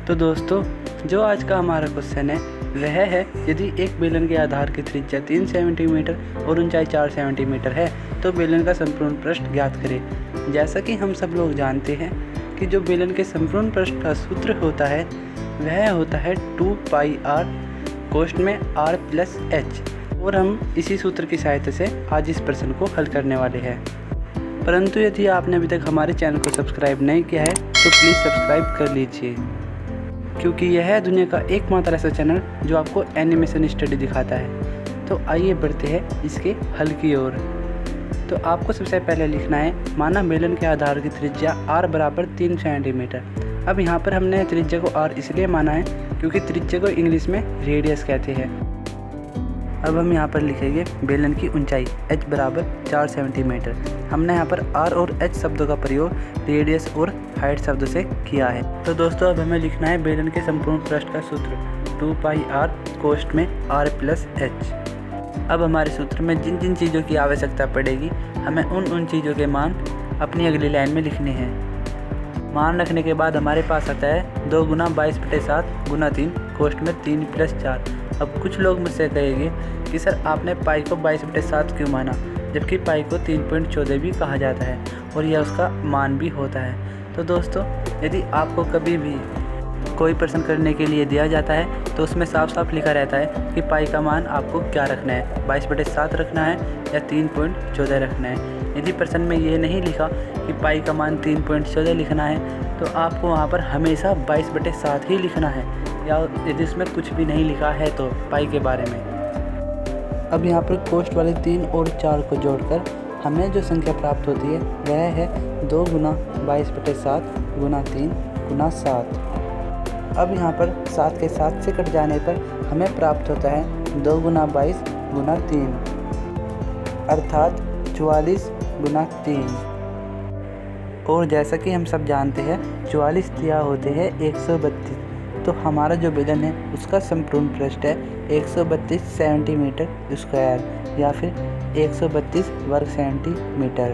तो दोस्तों, जो आज का हमारा क्वेश्चन है वह है, यदि एक बेलन के आधार की त्रिज्या 3 सेंटीमीटर और ऊंचाई 4 सेंटीमीटर है तो बेलन का संपूर्ण पृष्ठ ज्ञात करें। जैसा कि हम सब लोग जानते हैं कि जो बेलन के संपूर्ण पृष्ठ का सूत्र होता है वह होता है 2πr कोष्ठ में r + h, और हम इसी सूत्र की सहायता से आज इस प्रश्न को हल करने वाले हैं। परंतु यदि आपने अभी तक हमारे चैनल को सब्सक्राइब नहीं किया है तो प्लीज़ सब्सक्राइब कर लीजिए, क्योंकि यह है दुनिया का एकमात्र ऐसा चैनल जो आपको एनिमेशन स्टडी दिखाता है। तो आइए बढ़ते हैं इसके हल की ओर। तो आपको सबसे पहले लिखना है, माना बेलन के आधार की त्रिज्या r बराबर 3 सेंटीमीटर। अब यहाँ पर हमने त्रिज्या को r इसलिए माना है क्योंकि त्रिज्या को इंग्लिश में रेडियस कहते हैं। अब हम यहाँ पर लिखेंगे बेलन की ऊंचाई h बराबर 4 सेंटीमीटर। हमने यहाँ पर r और h शब्दों का प्रयोग रेडियस और हाइट शब्दों से किया है। तो दोस्तों, अब हमें लिखना है बेलन के संपूर्ण पृष्ठ का सूत्र 2πr कोष्ठ में r + h। अब हमारे सूत्र में जिन जिन चीज़ों की आवश्यकता पड़ेगी हमें उन चीज़ों के मान अपनी अगली लाइन में लिखने हैं। मान रखने के बाद हमारे पास आता है 2 × 22/7 × 3 कोष्ठ में 3 + 4। अब कुछ लोग मुझसे कहेंगे कि सर आपने पाई को 22/7 क्यों माना, जबकि पाई को 3.14 भी कहा जाता है और यह उसका मान भी होता है। तो दोस्तों, यदि आपको कभी भी कोई प्रश्न करने के लिए दिया जाता है तो उसमें साफ साफ लिखा रहता है कि पाई का मान आपको क्या रखना है, 22/7 रखना है या 3.14 रखना है। यदि प्रश्न में ये नहीं लिखा कि पाई का मान 3.14 लिखना है तो आपको वहाँ पर हमेशा 22/7 ही लिखना है, या यदि उसमें कुछ भी नहीं लिखा है तो पाई के बारे में। अब यहाँ पर कोष्ठ वाले 3 और 4 को जोड़कर हमें जो संख्या प्राप्त होती है वह है 2 × 22/7 × 3 × 7। अब यहाँ पर 7 के 7 से कट जाने पर हमें प्राप्त होता है 2 × 22 × 3, अर्थात 44 × 3। और जैसा कि हम सब जानते हैं 44 तिया होते हैं 132। तो हमारा जो बेलन है उसका संपूर्ण पृष्ठ है 132 सेंटीमीटर स्क्वायर या फिर 132 वर्ग सेंटीमीटर।